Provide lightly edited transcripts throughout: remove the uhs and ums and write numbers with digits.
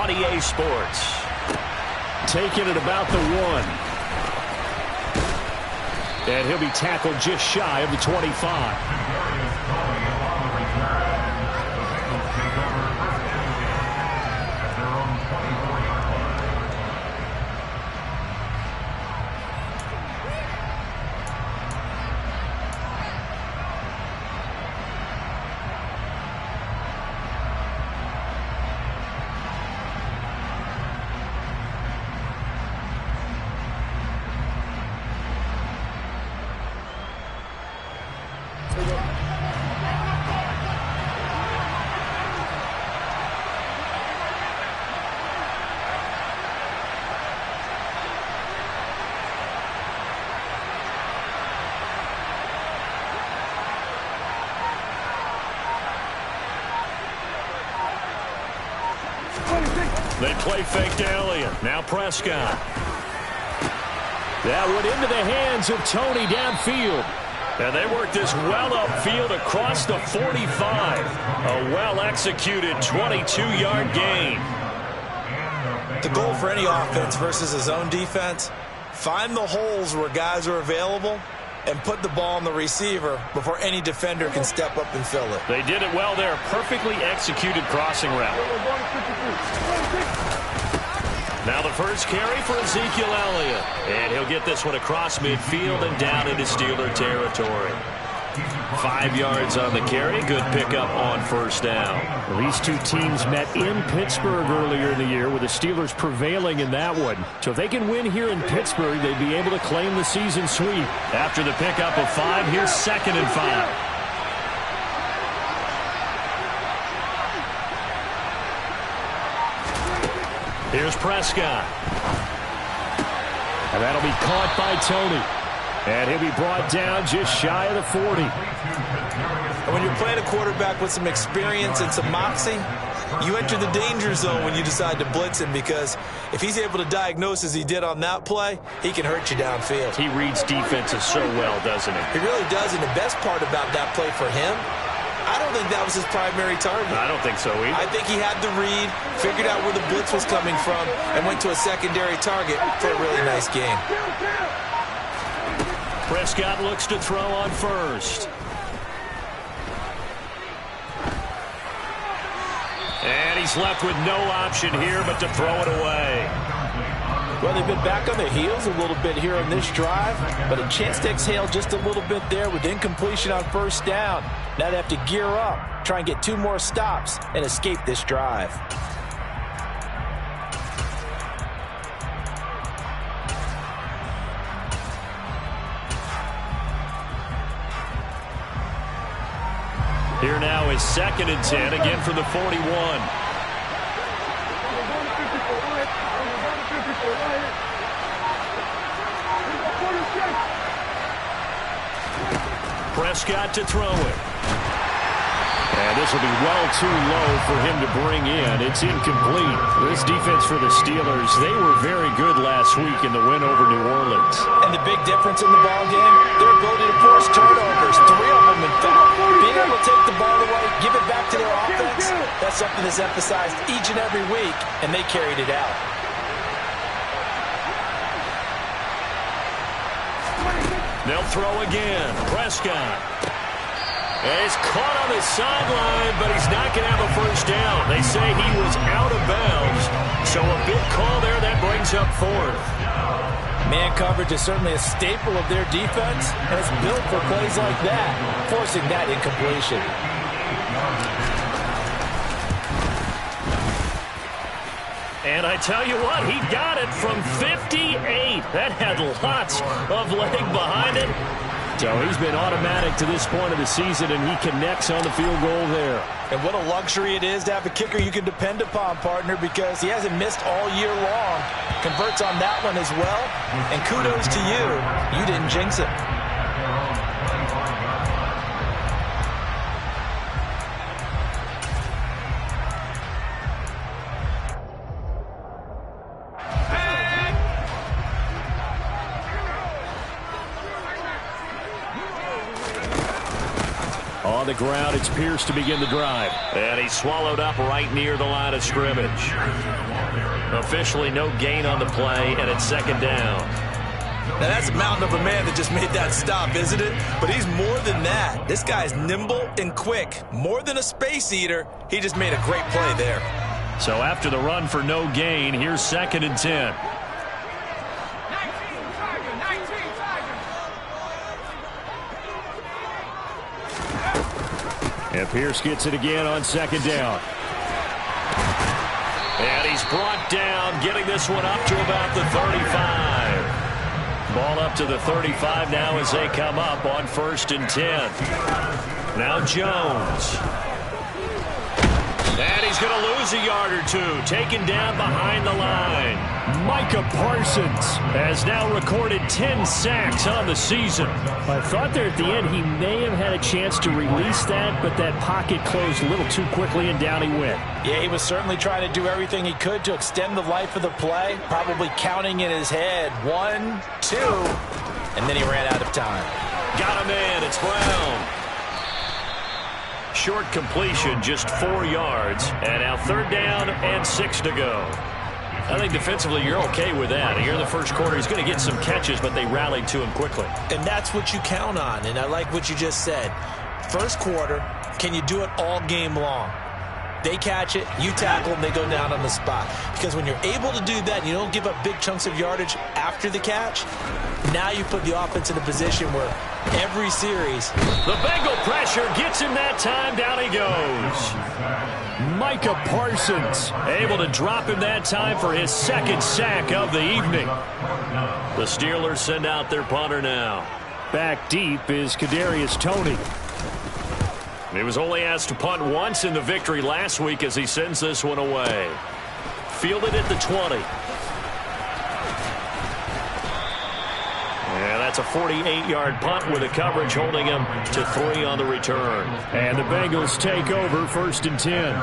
on EA Sports. Taking it about the 1. And he'll be tackled just shy of the 25. They play fake to Elliott. Now Prescott. That went into the hands of Tony downfield. And they work this well upfield across the 45. A well-executed 22-yard gain. The goal for any offense versus his own defense, find the holes where guys are available and put the ball on the receiver before any defender can step up and fill it. They did it well there. Perfectly executed crossing route. Now the first carry for Ezekiel Elliott. And he'll get this one across midfield and down into Steeler territory. 5 yards on the carry. Good pickup on first down. Well, these two teams met in Pittsburgh earlier in the year, with the Steelers prevailing in that one. So if they can win here in Pittsburgh, they'd be able to claim the season sweep. After the pickup of 5, here's 2nd and 5. Here's Prescott. And that'll be caught by Tony. And he'll be brought down just shy of the 40. And when you're playing a quarterback with some experience and some moxie, you enter the danger zone when you decide to blitz him, because if he's able to diagnose as he did on that play, he can hurt you downfield. He reads defenses so well, doesn't he? He really does, and the best part about that play for him, I don't think that was his primary target. I don't think so either. I think he had the read, figured out where the blitz was coming from, and went to a secondary target for a really nice gain. Prescott looks to throw on first. And he's left with no option here but to throw it away. Well, they've been back on their heels a little bit here on this drive, but a chance to exhale just a little bit there with incompletion on first down. Now they have to gear up, try and get 2 more stops, and escape this drive. Here now is 2nd and 10, again from the 41. Prescott to throw it. And this will be well too low for him to bring in. It's incomplete. This defense for the Steelers, they were very good last week in the win over New Orleans. And the big difference in the ball game, their ability to force turnovers, 3 of them in fact. Being able to take the ball away, give it back to their offense, that's something that's emphasized each and every week, and they carried it out. They'll throw again. Prescott. And he's caught on the sideline, but he's not going to have a first down. They say he was out of bounds. So a big call there that brings up 4th. Man coverage is certainly a staple of their defense, and it's built for plays like that, forcing that incompletion. And I tell you what, he got it from 58. That had lots of leg behind it. So he's been automatic to this point of the season, and he connects on the field goal there. And what a luxury it is to have a kicker you can depend upon, partner, because he hasn't missed all year long. Converts on that one as well. And kudos to you. You didn't jinx it. On on the ground. It's Pierce to begin the drive. And he's swallowed up right near the line of scrimmage. Officially no gain on the play, and it's second down. Now, that's a mountain of a man that just made that stop, isn't it? But he's more than that. This guy's nimble and quick. More than a space eater, he just made a great play there. So after the run for no gain, here's 2nd and 10. And Pierce gets it again on 2nd down. And he's brought down, getting this one up to about the 35. Ball up to the 35 now as they come up on 1st and 10. Now Jones. And he's going to lose a yard or two. Taken down behind the line. Micah Parsons has now recorded 10 sacks on the season. I thought there at the end he may have had a chance to release that, but that pocket closed a little too quickly and down he went. Yeah, he was certainly trying to do everything he could to extend the life of the play, probably counting in his head 1, 2, and then he ran out of time. Got him in. It's Brown. Short completion, just 4 yards. And now 3rd down and 6 to go. I think defensively you're okay with that. Here in the first quarter, he's going to get some catches, but they rallied to him quickly. And that's what you count on, and I like what you just said. First quarter, can you do it all game long? They catch it, you tackle them, they go down on the spot. Because when you're able to do that, and you don't give up big chunks of yardage after the catch, now you put the offense in a position where every series. The Bengal pressure gets him that time. Down he goes. Micah Parsons able to drop him that time for his 2nd sack of the evening. The Steelers send out their punter now. Back deep is Kadarius Toney. He was only asked to punt once in the victory last week as he sends this one away. Fielded at the 20. And that's a 48-yard punt with the coverage holding him to 3 on the return. And the Bengals take over 1st and 10.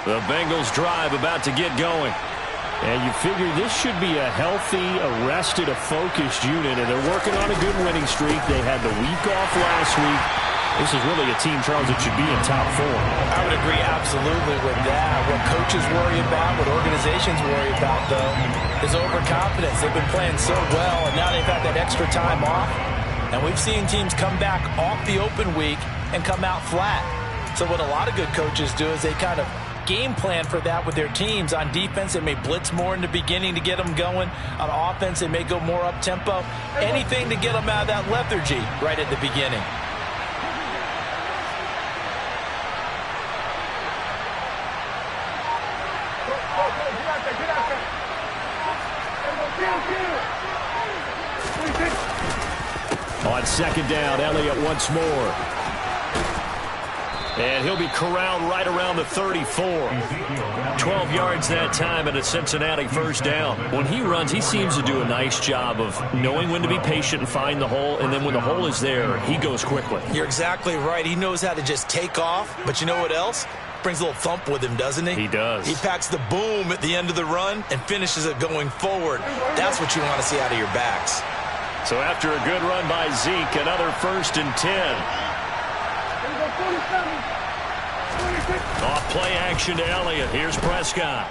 The Bengals drive about to get going. And you figure this should be a healthy, arrested, a focused unit, and they're working on a good winning streak. They had the week off last week. This is really a team, Charles, that should be in top 4. I would agree absolutely with that. What coaches worry about, what organizations worry about, though, is overconfidence. They've been playing so well, and now they've had that extra time off. And we've seen teams come back off the open week and come out flat. So what a lot of good coaches do is they kind of game plan for that with their teams. On defense, they may blitz more in the beginning to get them going. On offense, they may go more up-tempo. Anything to get them out of that lethargy right at the beginning. On 2nd down, Elliott once more. And he'll be corralled right around the 34. 12 yards that time and a Cincinnati 1st down. When he runs, he seems to do a nice job of knowing when to be patient and find the hole, and then when the hole is there, he goes quickly. You're exactly right. He knows how to just take off, but you know what else? Brings a little thump with him, doesn't he? He does. He packs the boom at the end of the run and finishes it going forward. That's what you want to see out of your backs. So after a good run by Zeke, another 1st and 10. Off play action to Elliott. Here's Prescott.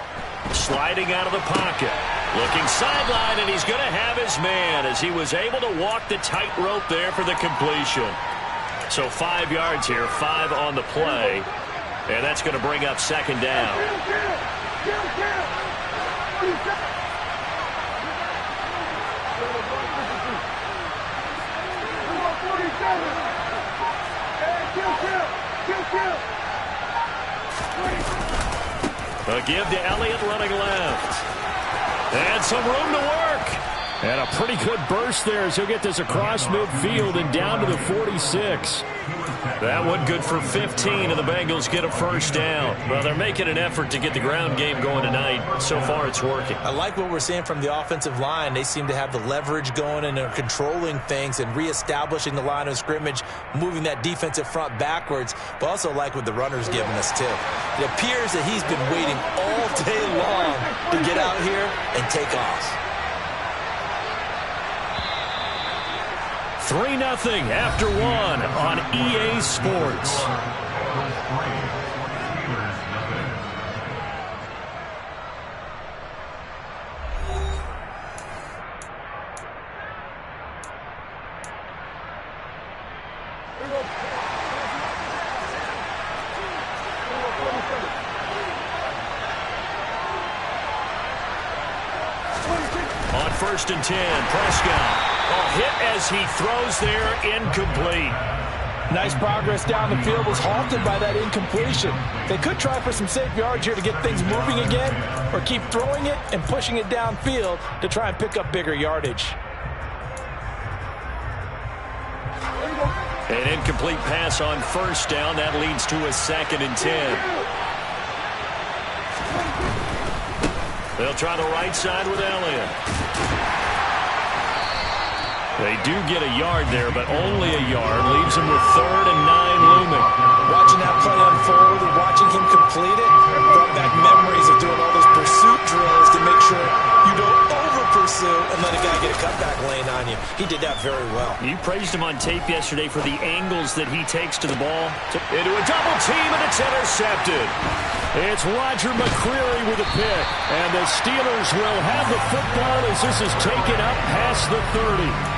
Sliding out of the pocket. Looking sideline, and he's going to have his man as he was able to walk the tightrope there for the completion. So 5 yards here, 5 on the play. And that's going to bring up 2nd down. A give to Elliott running left. And some room to work. And a pretty good burst there as he'll get this across midfield and down to the 46. That one good for 15, and the Bengals get a first down. Well, they're making an effort to get the ground game going tonight. So far, it's working. I like what we're seeing from the offensive line. They seem to have the leverage going, and they're controlling things and reestablishing the line of scrimmage, moving that defensive front backwards, but also like what the runner's giving us, too. It appears that he's been waiting all day long to get out here and take off. 3-0 after one on EA Sports. On 1st and 10, Prescott. Hit as he throws there, incomplete. Nice progress down the field, was halted by that incompletion. They could try for some safe yards here to get things moving again, or keep throwing it and pushing it downfield to try and pick up bigger yardage. An incomplete pass on 1st down. That leads to a 2nd and 10. They'll try the right side with Elliott. They do get a yard there, but only a yard. Leaves him with 3rd and 9 looming. Watching that play unfold and watching him complete it brought back memories of doing all those pursuit drills to make sure you don't over-pursue and let a guy get a cutback lane on you. He did that very well. You praised him on tape yesterday for the angles that he takes to the ball. Into a double team, and it's intercepted. It's Roger McCreary with a pick. And the Steelers will have the football as this is taken up past the 30.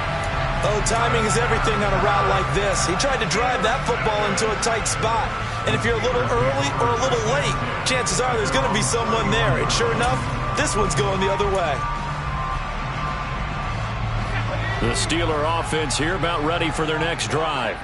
Oh, timing is everything on a route like this. He tried to drive that football into a tight spot. And if you're a little early or a little late, chances are there's going to be someone there. And sure enough, this one's going the other way. The Steeler offense here about ready for their next drive.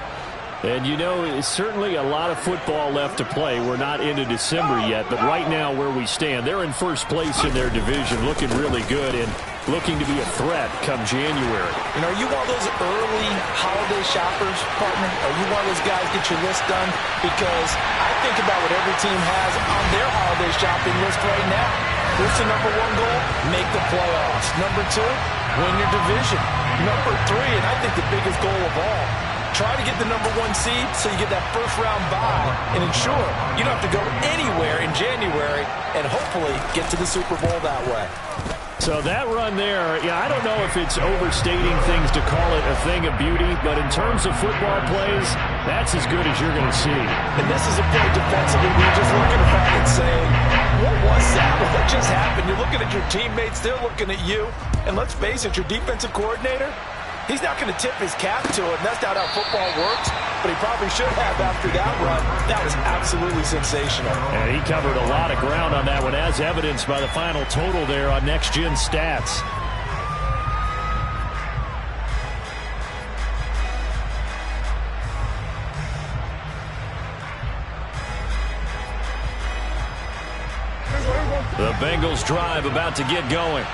And, you know, it's certainly a lot of football left to play. We're not into December yet, but right now where we stand, they're in first place in their division, looking really good and looking to be a threat come January. You know, are you one of those early holiday shoppers, partner? Are you one of those guys get your list done? Because I think about what every team has on their holiday shopping list right now. What's the number 1 goal? Make the playoffs. Number 2, win your division. Number 3, and I think the biggest goal of all, try to get the number 1 seed so you get that first-round bye and ensure you don't have to go anywhere in January and hopefully get to the Super Bowl that way. So that run there, yeah, I don't know if it's overstating things to call it a thing of beauty, but in terms of football plays, that's as good as you're going to see. And this is a play defensively where you're just looking at that and saying, what was that? What just happened? You're looking at your teammates, they're looking at you. And let's face it, your defensive coordinator, he's not going to tip his cap to it, and that's not how football works, but he probably should have after that run. That was absolutely sensational. And he covered a lot of ground on that one, as evidenced by the final total there on Next Gen Stats. The Bengals drive about to get going.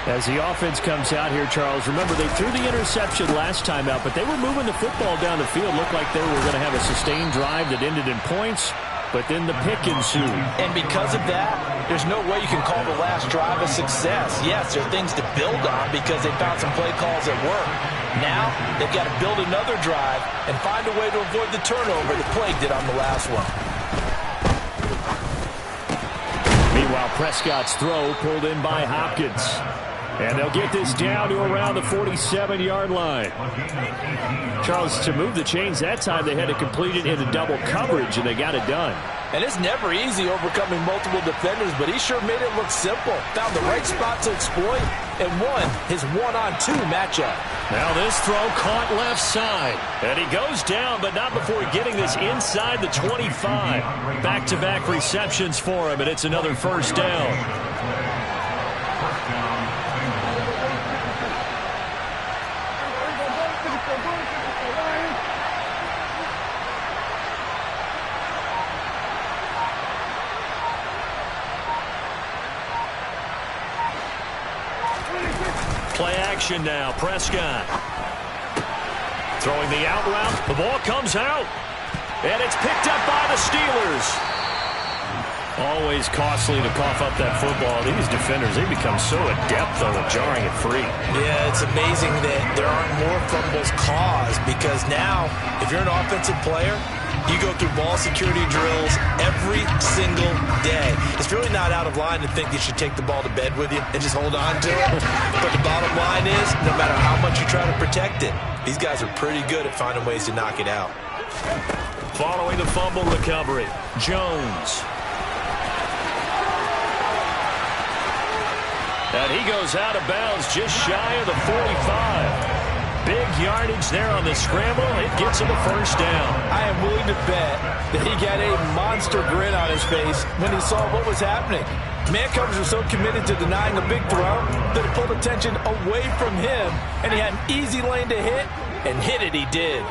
As the offense comes out here, Charles, remember they threw the interception last time out, but they were moving the football down the field. Looked like they were going to have a sustained drive that ended in points, but then the pick ensued. And because of that, there's no way you can call the last drive a success. Yes, there are things to build on because they found some play calls that work. Now, they've got to build another drive and find a way to avoid the turnover that plagued it on the last one. Meanwhile, Prescott's throw pulled in by Hopkins. And they'll get this down to around the 47-yard line. Charles, to move the chains that time, they had to complete it into double coverage, and they got it done. And it's never easy overcoming multiple defenders, but he sure made it look simple. Found the right spot to exploit and won his 1-on-2 matchup. Now this throw caught left side. And he goes down, but not before getting this inside the 25. Back-to-back receptions for him, and it's another first down. formation now. Prescott throwing the out route. The ball comes out. And it's picked up by the Steelers. Always costly to cough up that football. These defenders, they become so adept, though, at jarring it free. Yeah, it's amazing that there aren't more fumbles caused because now, if you're an offensive player, you go through ball security drills every single day. It's really not out of line to think you should take the ball to bed with you and just hold on to it. But the bottom line is, no matter how much you try to protect it, these guys are pretty good at finding ways to knock it out. Following the fumble recovery, Jones. And he goes out of bounds just shy of the 45. Big yardage there on the scramble. It gets him a first down. I am willing to bet that he got a monster grin on his face when he saw what was happening. Man covers were so committed to denying a big throw that it pulled attention away from him, and he had an easy lane to hit, and hit it he did.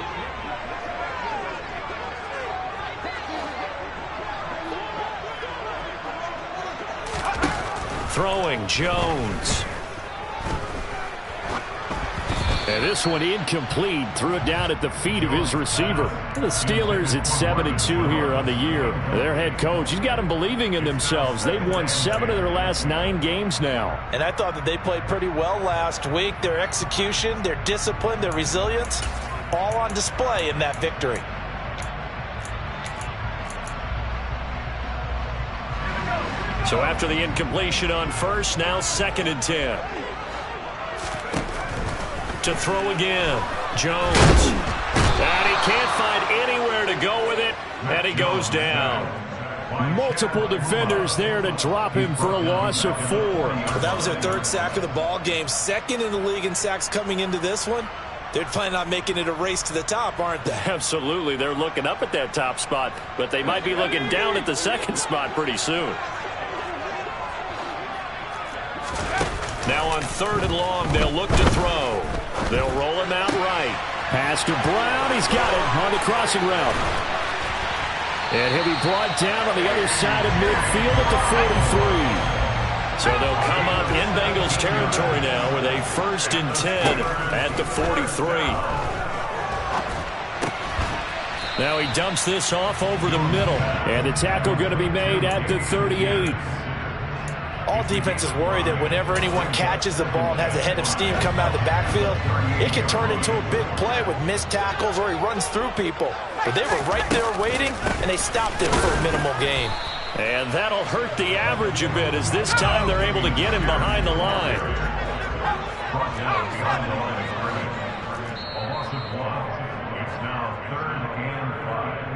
Throwing Jones. And this one incomplete. Threw it down at the feet of his receiver. The Steelers at 7-2 here on the year. Their head coach, he's got them believing in themselves. They've won 7 of their last 9 games now. And I thought that they played pretty well last week. Their execution, their discipline, their resilience, all on display in that victory. So after the incompletion on first, now 2nd and 10. To throw again, Jones. And he can't find anywhere to go with it, and he goes down. Multiple defenders there to drop him for a loss of 4. Well, that was their 3rd sack of the ball game. 2nd in the league in sacks coming into this one. They're planning on making it a race to the top, aren't they? Absolutely. They're looking up at that top spot, but they might be looking down at the 2nd spot pretty soon. Now on 3rd and long, they'll look to throw. They'll roll him out right. Pass to Brown. He's got it on the crossing route. And he'll be brought down on the other side of midfield at the 43. So they'll come up in Bengals territory now with a 1st and 10 at the 43. Now he dumps this off over the middle. And the tackle going to be made at the 38. All defenses worry that whenever anyone catches the ball and has a head of steam come out of the backfield, it can turn into a big play with missed tackles or he runs through people. But they were right there waiting, and they stopped him for a minimal gain. And that'll hurt the average a bit as this time they're able to get him behind the line. It's now 3rd and 5.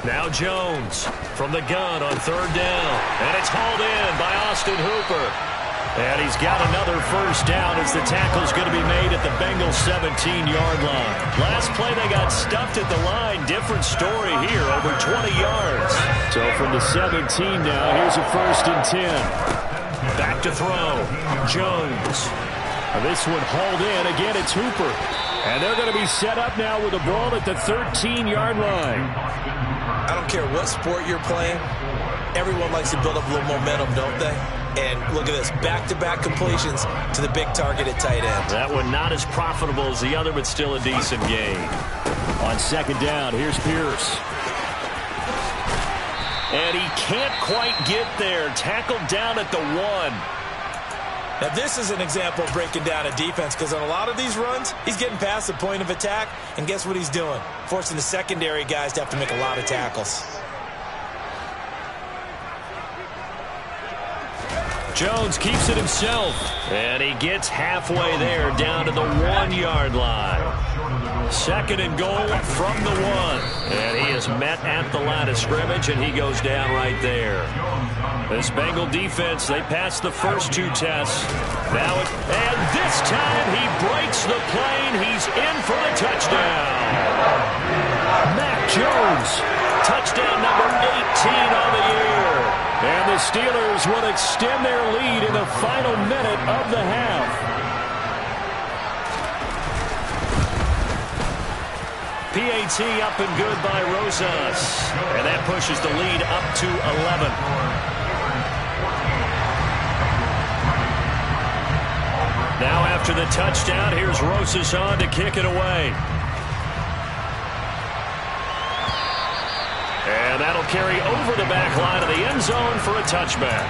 Now Jones from the gun on 3rd down. And it's hauled in by Austin Hooper. And he's got another first down as the tackle's going to be made at the Bengals 17-yard line. Last play they got stuffed at the line. Different story here, over 20 yards. So from the 17 now, here's a 1st and 10. Back to throw. Jones. This one hauled in. Again, it's Hooper. And they're going to be set up now with the ball at the 13-yard line. I don't care what sport you're playing. Everyone likes to build up a little momentum, don't they? And look at this, back-to-back completions to the big target at tight end. That one not as profitable as the other, but still a decent gain. On 2nd down, here's Pierce. And he can't quite get there. Tackled down at the 1. Now, this is an example of breaking down a defense because on a lot of these runs, he's getting past the point of attack, and guess what he's doing? Forcing the secondary guys to have to make a lot of tackles. Jones keeps it himself, and he gets halfway there down to the 1-yard line. Second and goal from the 1. And he is met at the line of scrimmage, and he goes down right there. This Bengal defense, they passed the first 2 tests. And this time he breaks the plane. He's in for the touchdown. Mac Jones. Touchdown number 18 on the year. And the Steelers will extend their lead in the final minute of the half. PAT up and good by Rosas. And that pushes the lead up to 11. Now after the touchdown, here's Rosas on to kick it away. And that'll carry over the back line of the end zone for a touchback.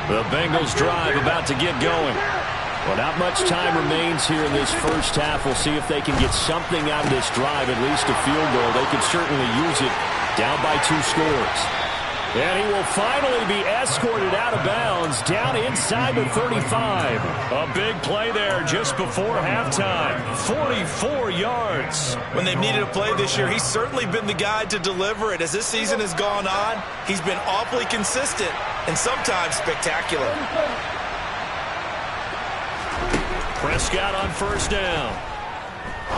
The Bengals drive about to get going. Well, not much time remains here in this first half. We'll see if they can get something out of this drive, at least a field goal. They could certainly use it down by 2 scores. And he will finally be escorted out of bounds down inside the 35. A big play there just before halftime. 44 yards. When they've needed a play this year, he's certainly been the guy to deliver it. As this season has gone on, he's been awfully consistent and sometimes spectacular. Prescott on first down.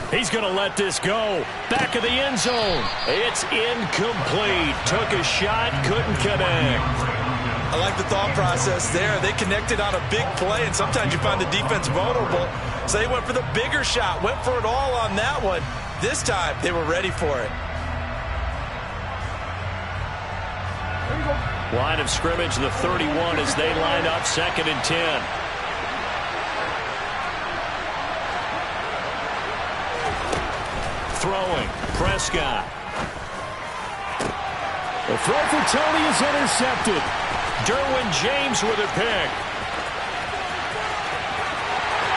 He's going to let this go. Back of the end zone. It's incomplete. Took a shot, couldn't connect. I like the thought process there. They connected on a big play, and sometimes you find the defense vulnerable. So they went for the bigger shot, went for it all on that one. This time, they were ready for it. Line of scrimmage, the 31 as they line up, 2nd and 10. Throwing, Prescott. The throw for Tony is intercepted. Derwin James with a pick.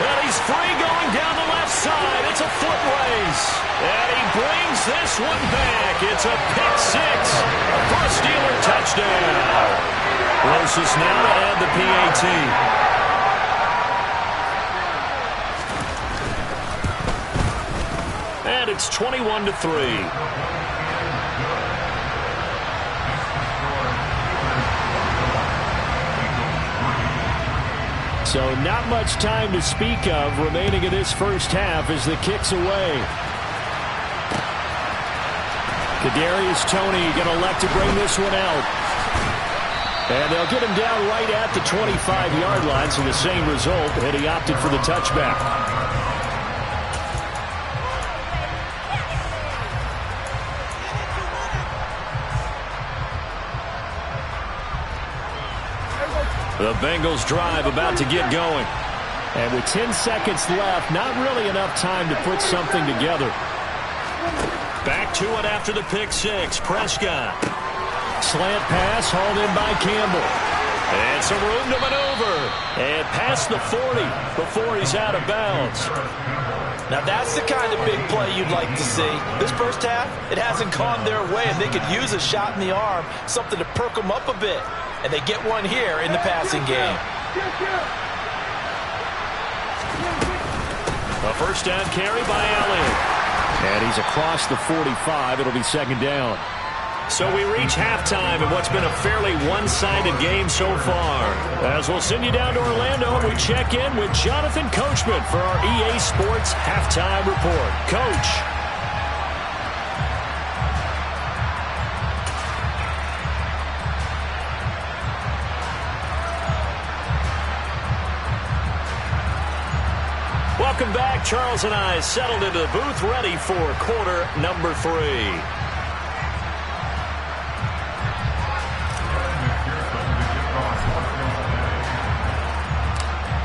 And he's free going down the left side. It's a foot race. And he brings this one back. It's a pick 6 for a Steeler touchdown. Closest now to add the PAT. And it's 21-3. So not much time to speak of remaining in this first half as the kick's away. Kadarius Toney going to elect to bring this one out. And they'll get him down right at the 25-yard line, so the same result, and he opted for the touchback. The Bengals drive about to get going. And with 10 seconds left, not really enough time to put something together. Back to it after the pick 6. Prescott. Slant pass hauled in by Campbell. And some room to maneuver. And past the 40 before he's out of bounds. Now that's the kind of big play you'd like to see. This first half, it hasn't gone their way, and they could use a shot in the arm, something to perk them up a bit. And they get one here in the passing game. A first down carry by Elliott. And he's across the 45. It'll be 2nd down. So we reach halftime in what's been a fairly one-sided game so far. As we'll send you down to Orlando, and we check in with Jonathan Coachman for our EA Sports Halftime Report. Coach. Welcome back. Charles and I settled into the booth, ready for quarter number 3.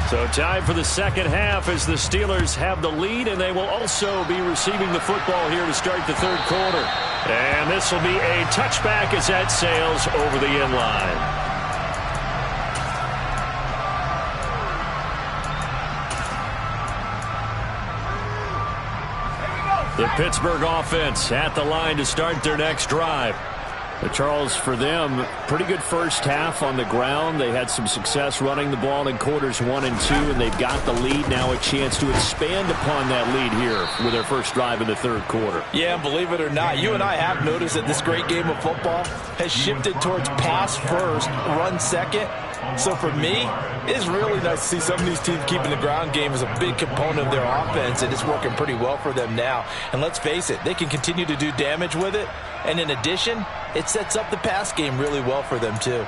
So time for the second half as the Steelers have the lead, and they will also be receiving the football here to start the third quarter. And this will be a touchback as that sails over the end line. The Pittsburgh offense at the line to start their next drive. Charles, for them, pretty good first half on the ground. They had some success running the ball in quarters 1 and 2, and they've got the lead. Now a chance to expand upon that lead here with their first drive in the third quarter. Yeah, believe it or not, you and I have noticed that this great game of football has shifted towards pass first, run second. So for me, it's really nice to see some of these teams keeping the ground game as a big component of their offense, and it's working pretty well for them now. And let's face it, they can continue to do damage with it. And in addition, it sets up the pass game really well for them too.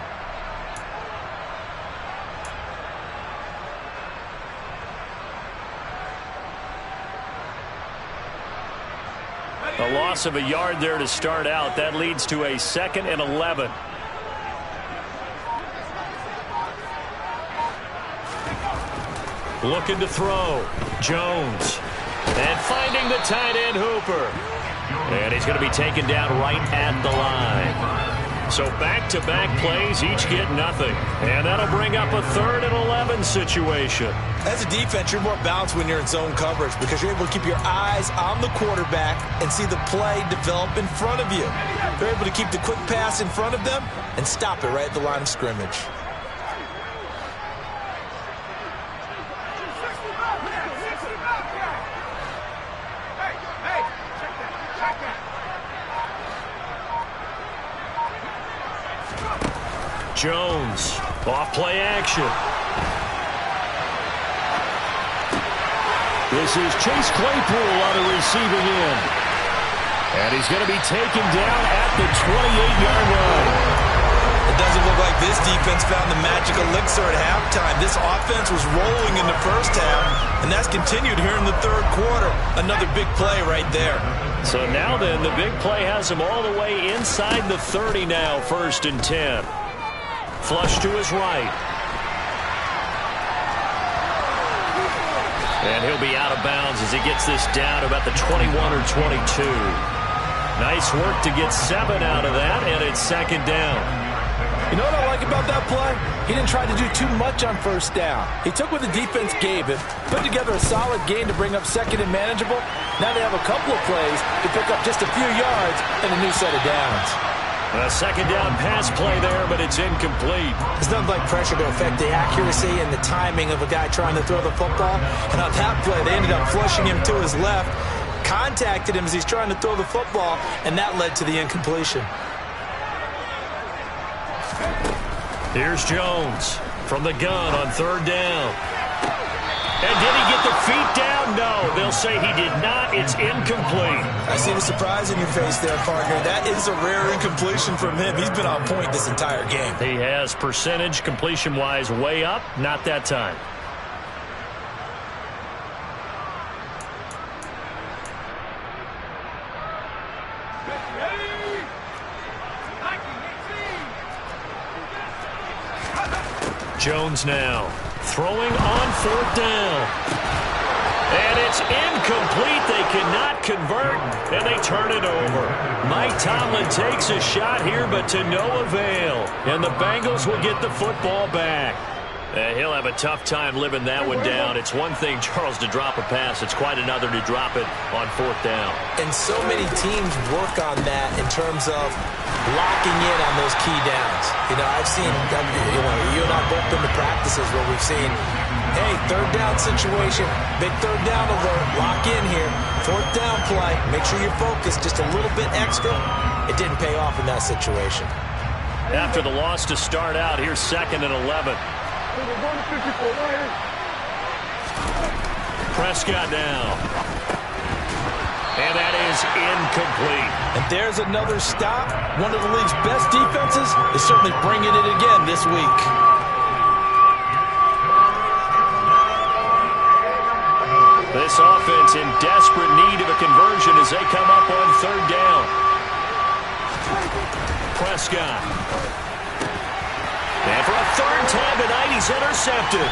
A loss of a yard there to start out. That leads to a 2nd and 11. Looking to throw. Jones. And finding the tight end Hooper. And he's going to be taken down right at the line. So back-to-back plays, each get nothing. And that'll bring up a 3rd and 11 situation. As a defense, you're more balanced when you're in zone coverage because you're able to keep your eyes on the quarterback and see the play develop in front of you. They're able to keep the quick pass in front of them and stop it right at the line of scrimmage. Jones, off play action. This is Chase Claypool on the receiving end. And he's going to be taken down at the 28-yard line. It doesn't look like this defense found the magic elixir at halftime. This offense was rolling in the first half, and that's continued here in the third quarter. Another big play right there. So now then, the big play has him all the way inside the 30 now, 1st and 10. Flush to his right. And he'll be out of bounds as he gets this down to about the 21 or 22. Nice work to get 7 out of that, and it's 2nd down. You know what I like about that play? He didn't try to do too much on 1st down. He took what the defense gave him, put together a solid gain to bring up 2nd and manageable. Now they have a couple of plays to pick up just a few yards and a new set of downs. A 2nd down pass play there, but it's incomplete. There's nothing like pressure to affect the accuracy and the timing of a guy trying to throw the football. And on that play, they ended up flushing him to his left, contacted him as he's trying to throw the football, and that led to the incompletion. Here's Jones from the gun on 3rd down. And did he get the feet down? No, they'll say he did not. It's incomplete. I see the surprise in your face there, partner. That is a rare incompletion from him. He's been on point this entire game. He has percentage completion-wise way up. Not that time. Jones now throwing on 4th down. And it's incomplete. They cannot convert, and they turn it over. Mike Tomlin takes a shot here, but to no avail. And the Bengals will get the football back. He'll have a tough time living that one down. It's one thing, Charles, to drop a pass. It's quite another to drop it on 4th down. And so many teams work on that in terms of locking in on those key downs. You know, I've seen, you and I both been to practices where we've seen, hey, 3rd down situation, big 3rd down alert, lock in here, 4th down play, make sure you're focused just a little bit extra. It didn't pay off in that situation. After the loss to start out, here's 2nd and 11. Prescott now. And that is incomplete. And there's another stop. One of the league's best defenses is certainly bringing it again this week. This offense in desperate need of a conversion as they come up on 3rd down. Prescott. And for a 3rd time tonight, he's intercepted.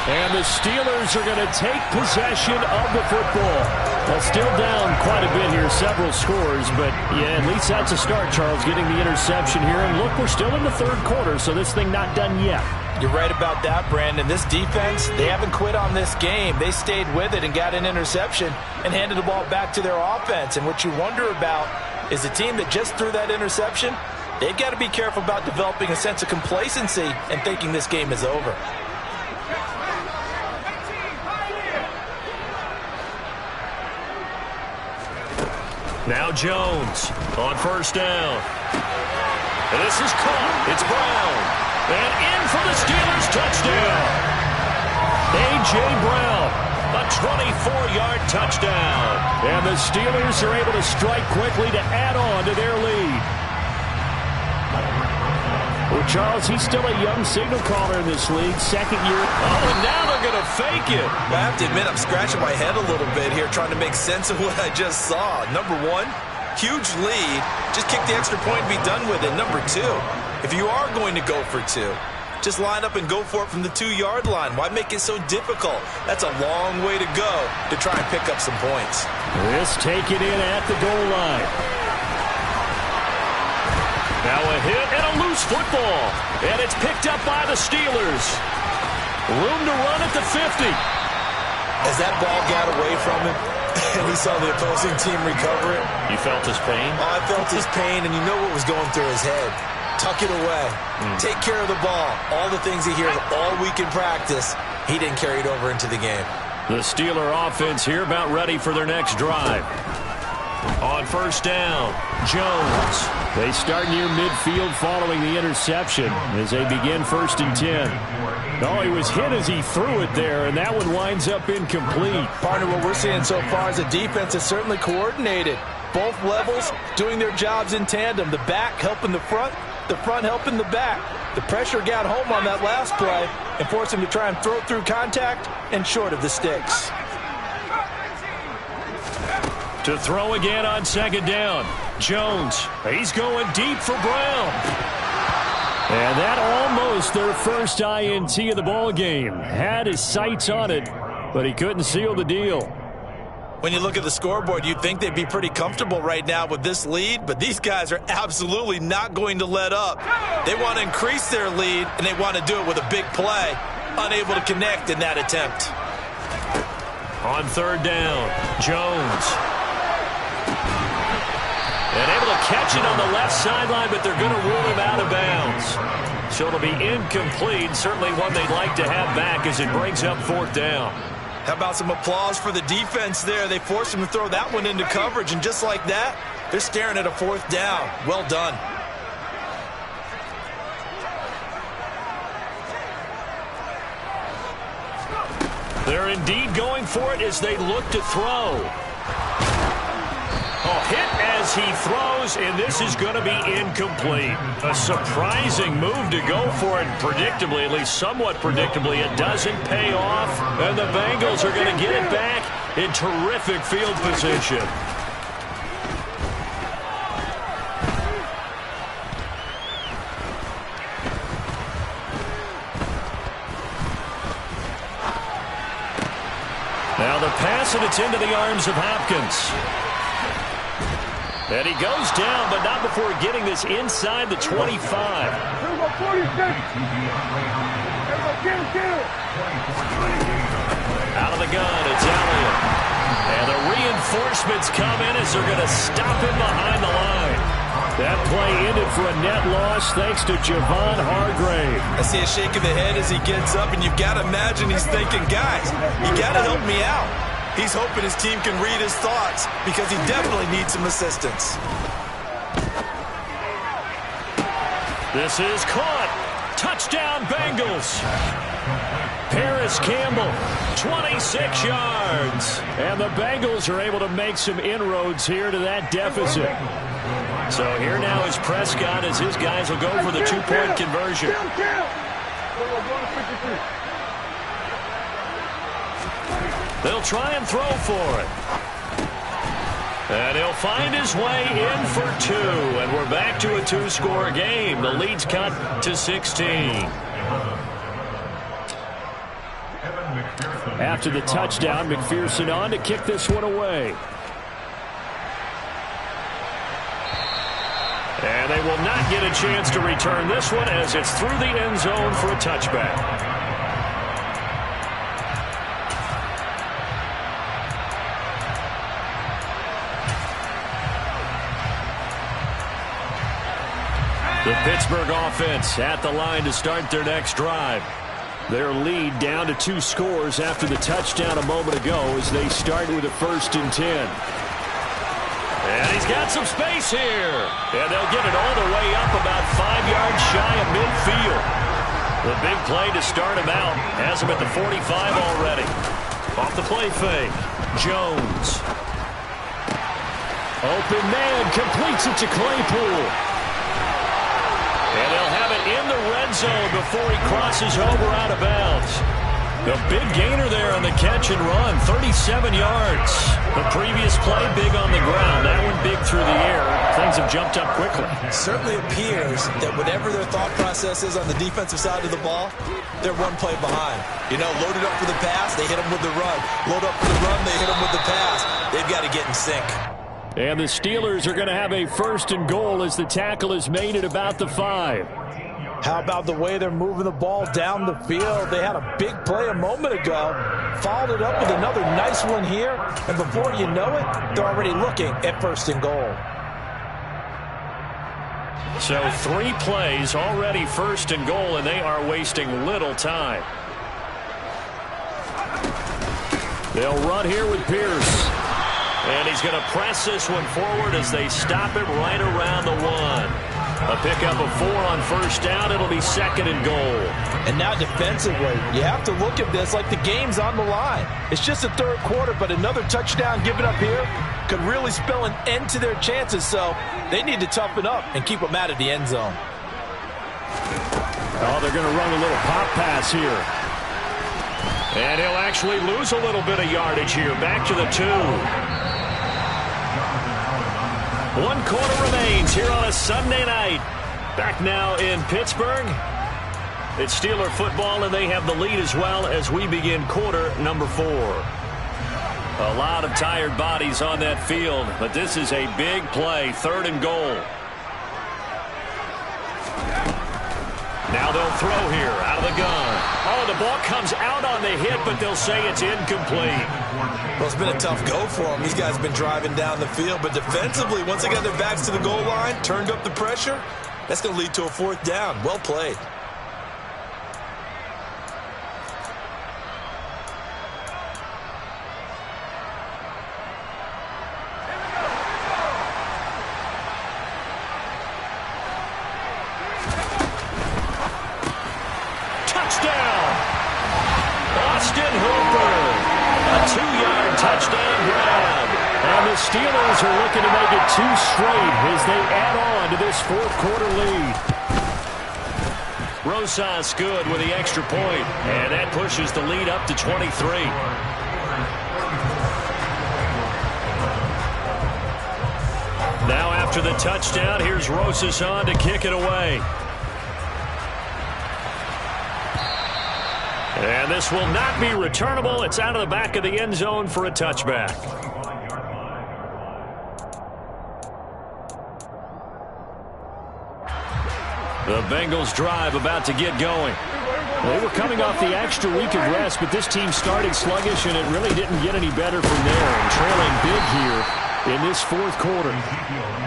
And the Steelers are going to take possession of the football. Well, still down quite a bit here, several scores, but yeah, at least that's a start, Charles, getting the interception here. And look, we're still in the 3rd quarter, so this thing not done yet. You're right about that, Brandon. This defense, they haven't quit on this game. They stayed with it and got an interception and handed the ball back to their offense. And what you wonder about is the team that just threw that interception. They've got to be careful about developing a sense of complacency and thinking this game is over. Now Jones on first down. And this is caught. It's Brown. And in for the Steelers touchdown. A.J. Brown, a 24-yard touchdown. And the Steelers are able to strike quickly to add on to their lead. Well, Charles, he's still a young signal caller in this league, second year. Oh, and now they're going to fake it. I have to admit, I'm scratching my head a little bit here trying to make sense of what I just saw. Number one, huge lead. Just kick the extra point and be done with it. Number two, if you are going to go for two, just line up and go for it from the 2-yard line. Why make it so difficult? That's a long way to go to try and pick up some points. This taken in at the goal line. Now a hit and a loose football. And it's picked up by the Steelers. Room to run at the 50. As that ball got away from him, and he saw the opposing team recover it. You felt his pain? Oh, I felt his pain, and you know what was going through his head. Tuck it away. Take care of the ball. All the things he hears all week in practice, he didn't carry it over into the game. The Steeler offense here about ready for their next drive. On first down, Jones. They start near midfield following the interception as they begin 1st and 10. Oh, he was hit as he threw it there, and that one winds up incomplete. Partner, what we're seeing so far is the defense is certainly coordinated. Both levels doing their jobs in tandem. The back helping the front helping the back. The pressure got home on that last play and forced him to try and throw through contact and short of the sticks. To throw again on second down. Jones, he's going deep for Brown. And that almost their first INT of the ball game. Had his sights on it, but he couldn't seal the deal. When you look at the scoreboard, you'd think they'd be pretty comfortable right now with this lead, but these guys are absolutely not going to let up. They want to increase their lead, and they want to do it with a big play. Unable to connect in that attempt. On third down, Jones. And able to catch it on the left sideline, but they're going to rule him out of bounds. So it'll be incomplete. Certainly one they'd like to have back as it brings up 4th down. How about some applause for the defense there? They forced him to throw that one into coverage, and just like that, they're staring at a 4th down. Well done. They're indeed going for it as they look to throw. Oh, hit as he throws, and this is going to be incomplete. A surprising move to go for it. Predictably, at least somewhat predictably, it doesn't pay off. And the Bengals are going to get it back in terrific field position. Now the pass, and it's into the arms of Hopkins. And he goes down, but not before getting this inside the 25. Out of the gun, it's Elliott. And the reinforcements come in as they're going to stop him behind the line. That play ended for a net loss thanks to Javon Hargrave. I see a shake of the head as he gets up, and you've got to imagine he's thinking, guys, you got to help me out. He's hoping his team can read his thoughts because he definitely needs some assistance. This is caught. Touchdown, Bengals. Paris Campbell, 26 yards. And the Bengals are able to make some inroads here to that deficit. So here now is Prescott as his guys will go for the 2-point conversion. They'll try and throw for it. And he'll find his way in for 2. And we're back to a 2-score game. The lead's cut to 16. After the touchdown, McPherson on to kick this one away. And they will not get a chance to return this one as it's through the end zone for a touchback. Pittsburgh offense at the line to start their next drive. Their lead down to 2 scores after the touchdown a moment ago as they start with a 1st and 10. And he's got some space here. And they'll get it all the way up about 5 yards shy of midfield. The big play to start him out has him at the 45 already. Off the play fake. Jones. Open man completes it to Claypool. And they'll have it in the red zone before he crosses over out of bounds. The big gainer there on the catch and run, 37 yards. The previous play big on the ground. That one big through the air. Things have jumped up quickly. It certainly appears that whatever their thought process is on the defensive side of the ball, they're one play behind. You know, loaded up for the pass, they hit them with the run. Load up for the run, they hit them with the pass. They've got to get in sync. And the Steelers are going to have a 1st and goal as the tackle is made at about the 5. How about the way they're moving the ball down the field? They had a big play a moment ago, followed it up with another nice one here, and before you know it, they're already looking at 1st and goal. So 3 plays already 1st and goal, and they are wasting little time. They'll run here with Pierce. And he's going to press this one forward as they stop it right around the 1. A pickup of 4 on 1st down. It'll be 2nd and goal. And now defensively, you have to look at this like the game's on the line. It's just the 3rd quarter, but another touchdown given up here could really spell an end to their chances. So they need to toughen up and keep them out of the end zone. Oh, they're going to run a little pop pass here. And he'll actually lose a little bit of yardage here. Back to the 2. 1 quarter remains here on a Sunday night. Back now in Pittsburgh. It's Steeler football, and they have the lead as well as we begin quarter number 4. A lot of tired bodies on that field, but this is a big play, 3rd and goal. Now they'll throw here out of the gun. Oh, the ball comes out on the hit, but they'll say it's incomplete. Well, it's been a tough go for them. These guys have been driving down the field, but defensively, once they got their backs to the goal line, turned up the pressure, that's going to lead to a 4th down. Well played. Steelers are looking to make it 2 straight as they add on to this 4th quarter lead. Rosas good with the extra point, and that pushes the lead up to 23. Now after the touchdown, here's Rosas on to kick it away. And this will not be returnable. It's out of the back of the end zone for a touchback. The Bengals drive about to get going. They were coming off the extra week of rest, but this team started sluggish, and it really didn't get any better from there. And trailing big here in this 4th quarter.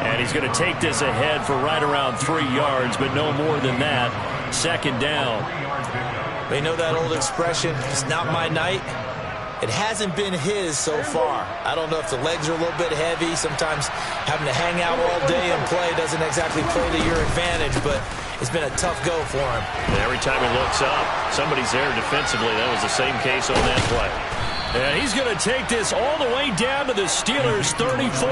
And he's going to take this ahead for right around 3 yards, but no more than that. 2nd down. They know that old expression, it's not my night. It hasn't been his so far. I don't know if the legs are a little bit heavy. Sometimes having to hang out all day and play doesn't exactly play to your advantage, but it's been a tough go for him. And every time he looks up, somebody's there defensively. That was the same case on that play. And he's going to take this all the way down to the Steelers' 34.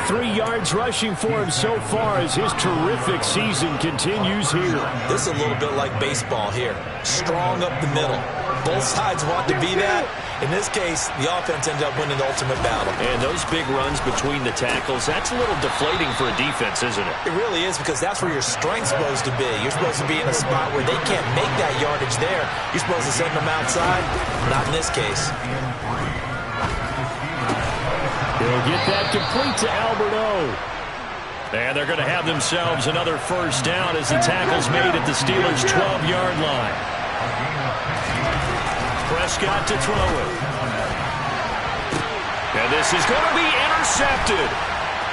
83 yards rushing for him so far as his terrific season continues here. This is a little bit like baseball here. Strong up the middle. Both sides want to be that. In this case, the offense ended up winning the ultimate battle. And those big runs between the tackles, that's a little deflating for a defense, isn't it? It really is, because that's where your strength's supposed to be. You're supposed to be in a spot where they can't make that yardage there. You're supposed to send them outside. Not in this case. They'll get that complete to Albert O. And they're going to have themselves another 1st down as the tackle's made at the Steelers' 12-yard line. Prescott to throw it. And this is going to be intercepted.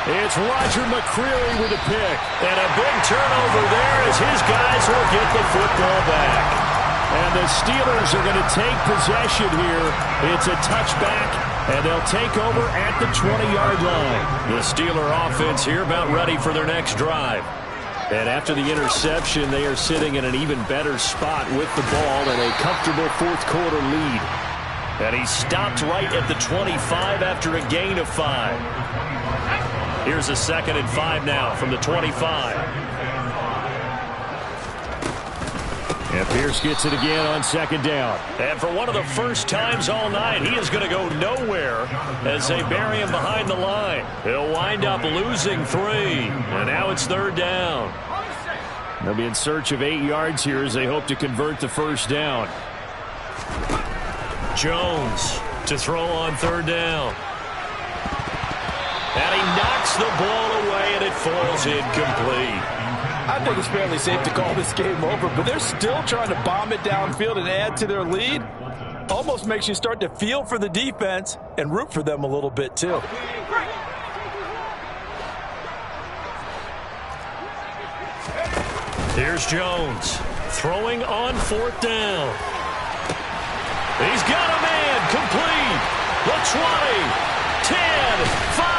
It's Roger McCreary with a pick. And a big turnover there as his guys will get the football back. And the Steelers are going to take possession here. It's a touchback, and they'll take over at the 20-yard line. The Steeler offense here about ready for their next drive. And after the interception, they are sitting in an even better spot with the ball and a comfortable fourth-quarter lead. And he stopped right at the 25 after a gain of 5. Here's a 2nd and 5 now from the 25. And Pierce gets it again on 2nd down. And for one of the first times all night, he is going to go nowhere as they bury him behind the line. He'll wind up losing 3. And now it's 3rd down. They'll be in search of 8 yards here as they hope to convert the first down. Jones to throw on 3rd down. And he knocks the ball away, and it falls incomplete. I think it's fairly safe to call this game over, but they're still trying to bomb it downfield and add to their lead. Almost makes you start to feel for the defense and root for them a little bit, too. Here's Jones throwing on 4th down. He's got a man complete. The 20, 10, 5.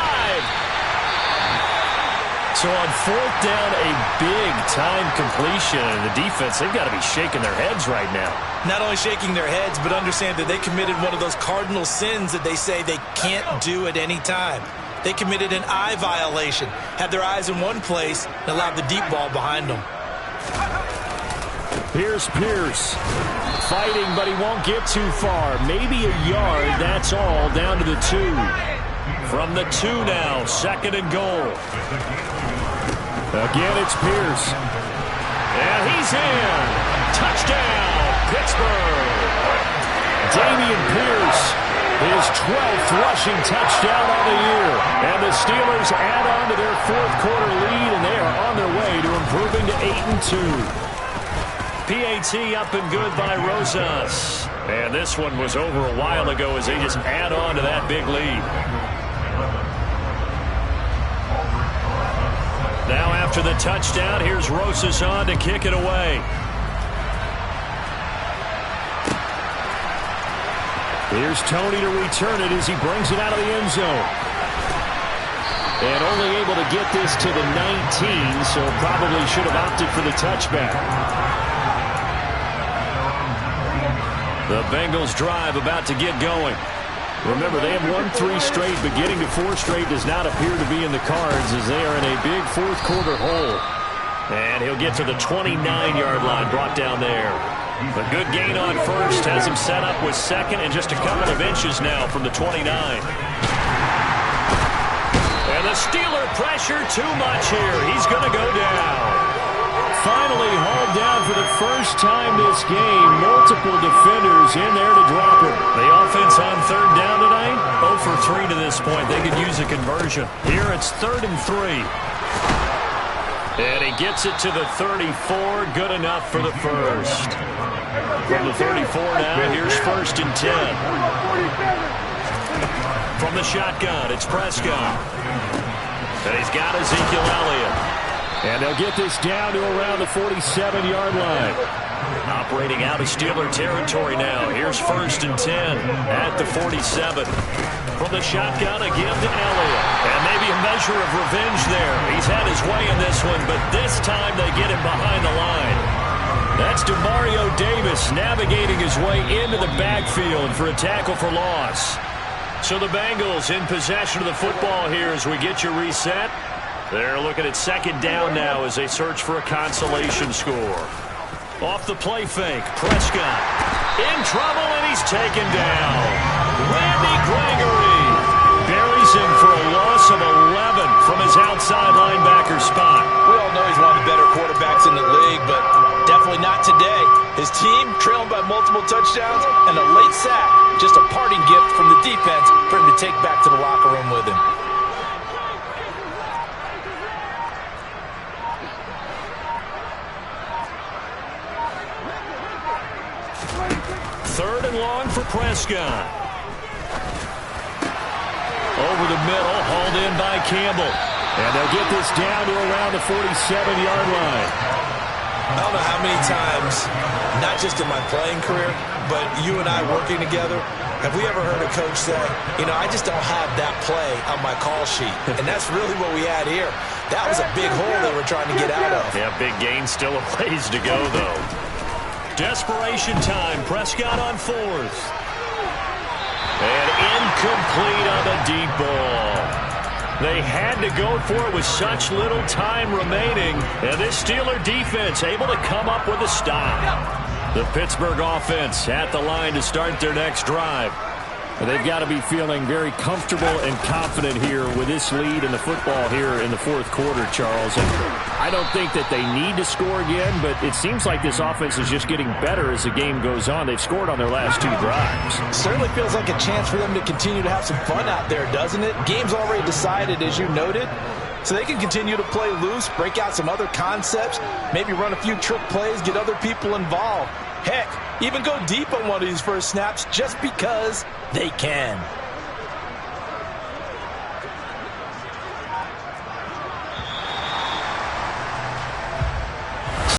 So on 4th down, a big-time completion. And the defense, they've got to be shaking their heads right now. Not only shaking their heads, but understand that they committed one of those cardinal sins that they say they can't do at any time. They committed an eye violation, had their eyes in one place, and allowed the deep ball behind them. Here's Pierce. Fighting, but he won't get too far. Maybe a yard, that's all, down to the 2. From the 2 now, 2nd and goal. Again, it's Pierce. And he's in. Touchdown, Pittsburgh. Damian Pierce, his 12th rushing touchdown on the year. And the Steelers add on to their fourth-quarter lead, and they are on their way to improving to 8-2. PAT up and good by Rosas. And this one was over a while ago as they just add on to that big lead. Now after the touchdown, here's Rosas on to kick it away. Here's Tony to return it as he brings it out of the end zone. And only able to get this to the 19, so probably should have opted for the touchback. The Bengals drive about to get going. Remember, they have won 3 straight, but getting to 4 straight does not appear to be in the cards as they are in a big fourth-quarter hole. And he'll get to the 29-yard line, brought down there. A good gain on first, has him set up with 2nd and just a couple of inches now from the 29. And the Steeler pressure too much here. He's going to go down. Finally hauled down for the first time this game. Multiple defenders in there to drop him. The offense on 3rd down tonight, 0 for 3 to this point. They could use a conversion. Here it's 3rd and 3. And he gets it to the 34. Good enough for the first. From the 34 now, here's 1st and 10. From the shotgun, it's Prescott. And he's got Ezekiel Elliott. And they'll get this down to around the 47-yard line. Operating out of Steeler territory now. Here's 1st and 10 at the 47. From the shotgun again to Elliott. And maybe a measure of revenge there. He's had his way in this one, but this time they get him behind the line. That's Demario Davis navigating his way into the backfield for a tackle for loss. So the Bengals in possession of the football here as we get you reset. They're looking at 2nd down now as they search for a consolation score. Off the play fake, Prescott in trouble, and he's taken down. Randy Gregory buries him for a loss of 11 from his outside linebacker spot. We all know he's one of the better quarterbacks in the league, but definitely not today. His team trailing by multiple touchdowns and a late sack. Just a parting gift from the defense for him to take back to the locker room with him. Third and long for Prescott. Over the middle, hauled in by Campbell. And they'll get this down to around the 47-yard line. I don't know how many times, not just in my playing career, but you and I working together, have we ever heard a coach say, I just don't have that play on my call sheet. And that's really what we had here. That was a big hole they were trying to get out of. Yeah, big gain, still a ways to go, though. Desperation time. Prescott on fourth. And incomplete on the deep ball. They had to go for it with such little time remaining. And this Steeler defense able to come up with a stop. The Pittsburgh offense at the line to start their next drive. They've got to be feeling very comfortable and confident here with this lead in the football here in the fourth quarter, Charles. And I don't think that they need to score again, but it seems like this offense is just getting better as the game goes on. They've scored on their last two drives. Certainly feels like a chance for them to continue to have some fun out there, doesn't it? Game's already decided, as you noted. So they can continue to play loose, break out some other concepts, maybe run a few trick plays, get other people involved. Heck, even go deep on one of these first snaps just because they can.